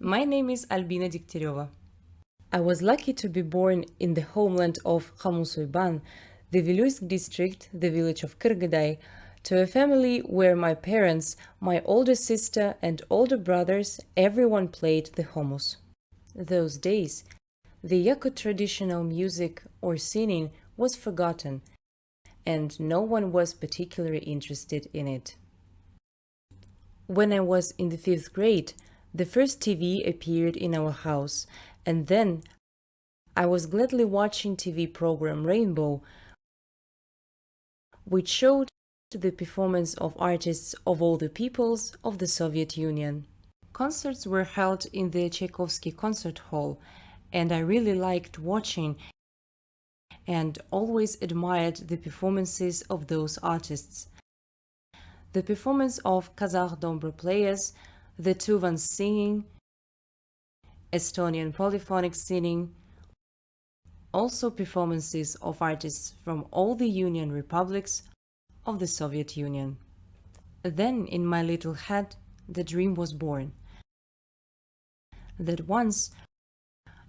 My name is Albina Degtyaryova. I was lucky to be born in the homeland of Khamus-Oyban, the Viluisk district, the village of Kyrgyday, to a family where my parents, my older sister and older brothers, everyone played the humus. Those days, the Yakut traditional music or singing was forgotten, and no one was particularly interested in it. When I was in the 5th grade, the first TV appeared in our house, and then I was gladly watching TV program Rainbow, which showed the performance of artists of all the peoples of the Soviet Union. Concerts were held in the Tchaikovsky Concert Hall, and I really liked watching and always admired the performances of those artists. The performance of Kazakh Dombra players, the Tuvan singing, Estonian polyphonic singing, also performances of artists from all the Union republics of the Soviet Union. Then in my little head the dream was born that once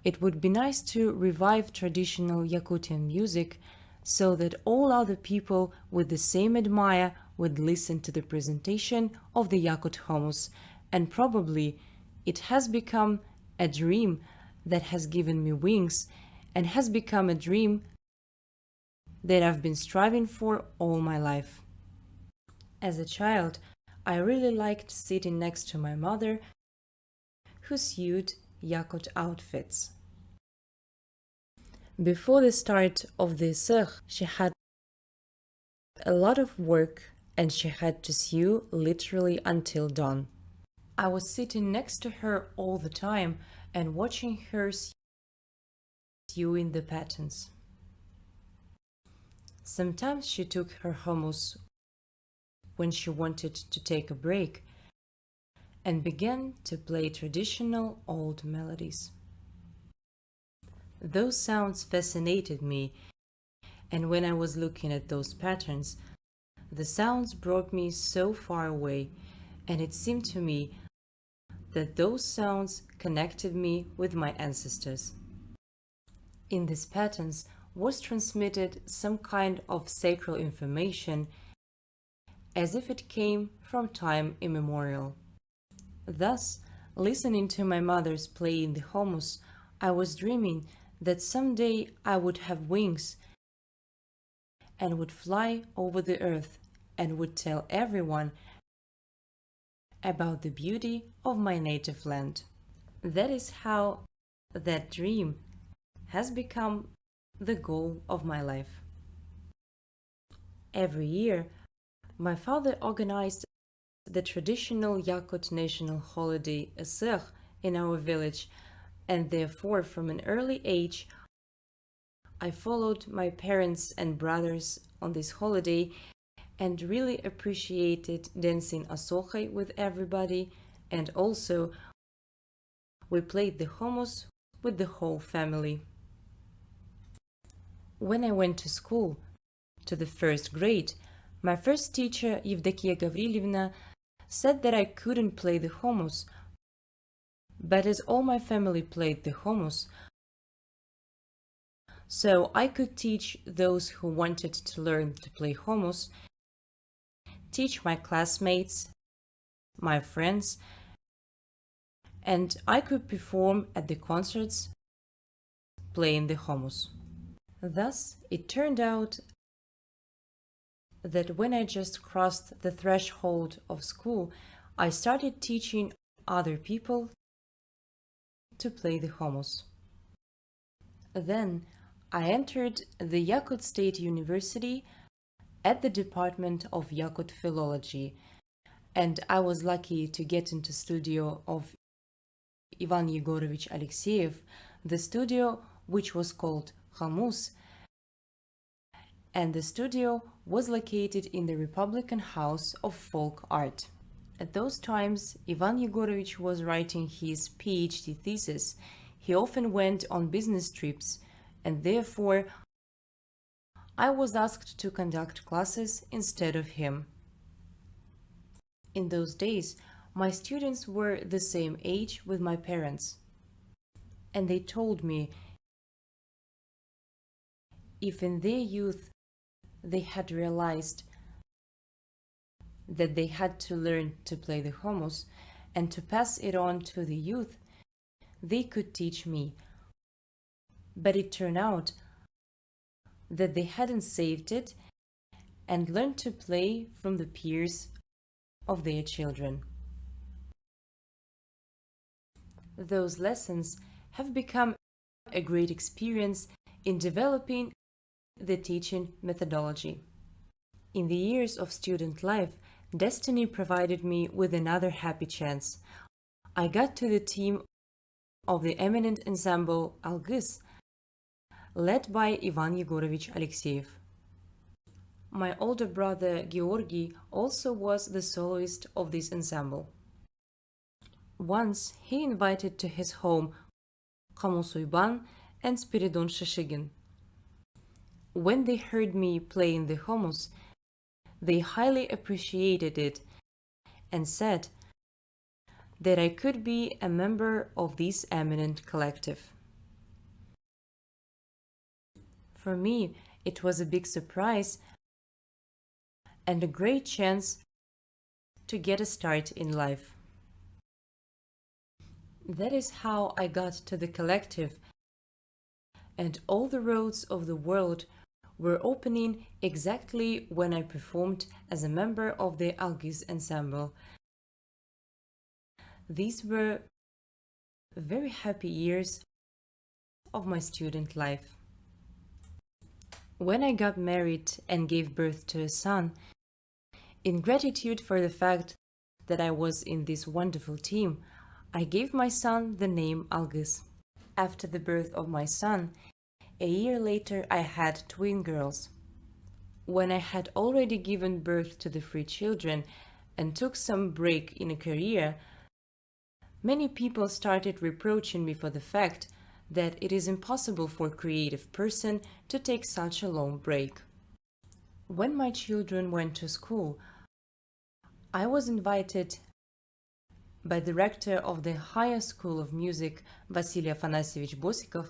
it would be nice to revive traditional Yakutian music so that all other people with the same admire would listen to the presentation of the Yakut humus, and probably it has become a dream that has given me wings and has become a dream that I've been striving for all my life. As a child, I really liked sitting next to my mother, who sewed Yakut outfits. Before the start of the Sikh, she had a lot of work and she had to sew literally until dawn. I was sitting next to her all the time and watching her sewing the patterns. Sometimes she took her humus when she wanted to take a break and began to play traditional old melodies. Those sounds fascinated me, and when I was looking at those patterns, the sounds brought me so far away, and it seemed to me that those sounds connected me with my ancestors. In these patterns was transmitted some kind of sacred information, as if it came from time immemorial. Thus, listening to my mother's playing the humus, I was dreaming that someday I would have wings and would fly over the earth and would tell everyone about the beauty of my native land. That is how that dream has become the goal of my life. Every year, my father organized the traditional Yakut national holiday Sikh in our village, and therefore from an early age I followed my parents and brothers on this holiday and really appreciated dancing asochai with everybody, and also we played the humus with the whole family. When I went to school, to the 1st grade, my first teacher, Evdokia Gavrilivna, said that I couldn't play the humus, but as all my family played the humus, so I could teach those who wanted to learn to play humus, teach my classmates, my friends, and I could perform at the concerts playing the humus. Thus, it turned out that when I just crossed the threshold of school, I started teaching other people to play the humus. Then I entered the Yakut State University at the Department of Yakut Philology, and I was lucky to get into studio of Ivan Yegorovich Alexeyev, the studio which was called Hamus, and the studio was located in the Republican House of Folk Art. At those times, Ivan Yegorovich was writing his PhD thesis. He often went on business trips, and therefore I was asked to conduct classes instead of him. In those days, My students were the same age with my parents, and they told me if in their youth they had realized that they had to learn to play the hummus and to pass it on to the youth, they could teach me. But it turned out that they hadn't saved it and learned to play from the peers of their children. Those lessons have become a great experience in developing the teaching methodology. In the years of student life, destiny provided me with another happy chance. I got to the team of the eminent ensemble Algis, led by Ivan Yegorovich Alexeyev. My older brother Georgy also was the soloist of this ensemble. Once he invited to his home Kamos Uyban and Spiridon Shishigin. When they heard me playing the hummus, they highly appreciated it and said that I could be a member of this eminent collective. For me, it was a big surprise and a great chance to get a start in life. That is how I got to the collective, and all the roads of the world were opening exactly when I performed as a member of the Algis ensemble. These were very happy years of my student life. When I got married and gave birth to a son, in gratitude for the fact that I was in this wonderful team, I gave my son the name Algis. After the birth of my son, a year later I had twin girls. When I had already given birth to the 3 children and took some break in a career, many people started reproaching me for the fact that it is impossible for a creative person to take such a long break. When my children went to school, I was invited by the rector of the Higher School of Music, Vasily Afanasievich Bosikov,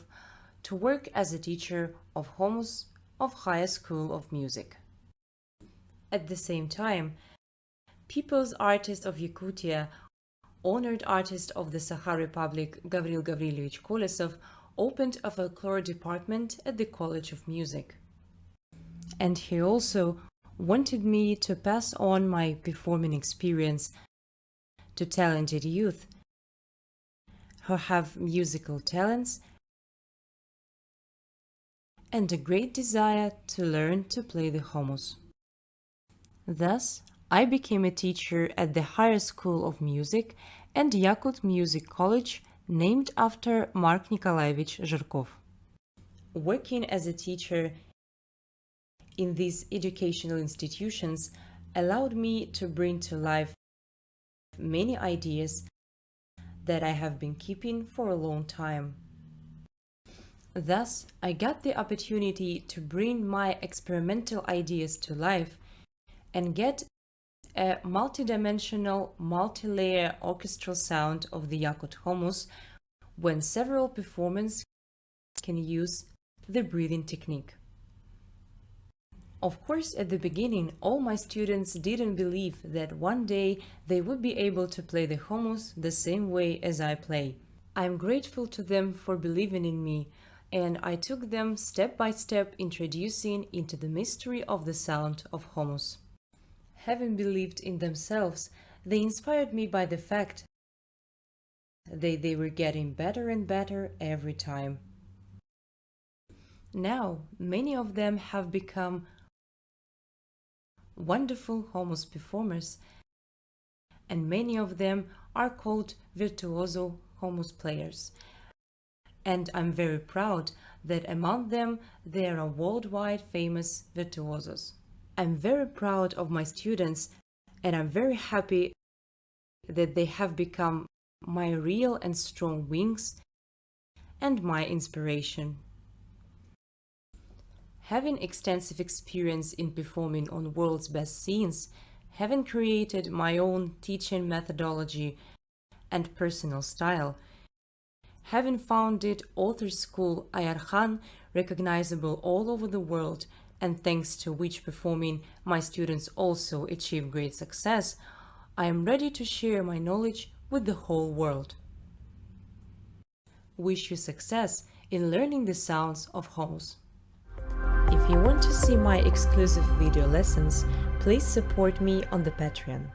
to work as a teacher of hummus of Higher School of Music. At the same time, People's Artist of Yakutia, honored artist of the Sakha Republic Gavril Gavrilovich Kolesov, opened a folklore department at the College of Music. And he also wanted me to pass on my performing experience to talented youth who have musical talents and a great desire to learn to play the hummus. Thus, I became a teacher at the Higher School of Music and Yakut Music College, named after Mark Nikolaevich Zhirkov. Working as a teacher in these educational institutions allowed me to bring to life many ideas that I have been keeping for a long time. Thus, I got the opportunity to bring my experimental ideas to life and get a multidimensional, multi-layer orchestral sound of the Yakut hummus when several performers can use the breathing technique. Of course, at the beginning, all my students didn't believe that one day they would be able to play the hummus the same way as I play. I'm grateful to them for believing in me, and I took them step by step introducing into the mystery of the sound of hummus. Having believed in themselves, they inspired me by the fact that they were getting better and better every time. Now, many of them have become wonderful hummus performers, and many of them are called virtuoso hummus players. And I'm very proud that among them there are worldwide famous virtuosos. I'm very proud of my students, and I'm very happy that they have become my real and strong wings and my inspiration. Having extensive experience in performing on world's best scenes having created my own teaching methodology and personal style, having founded author school Ayarhan, recognizable all over the world, and thanks to which performing my students also achieve great success, I am ready to share my knowledge with the whole world. Wish you success in learning the sounds of homos. If you want to see my exclusive video lessons, please support me on the Patreon.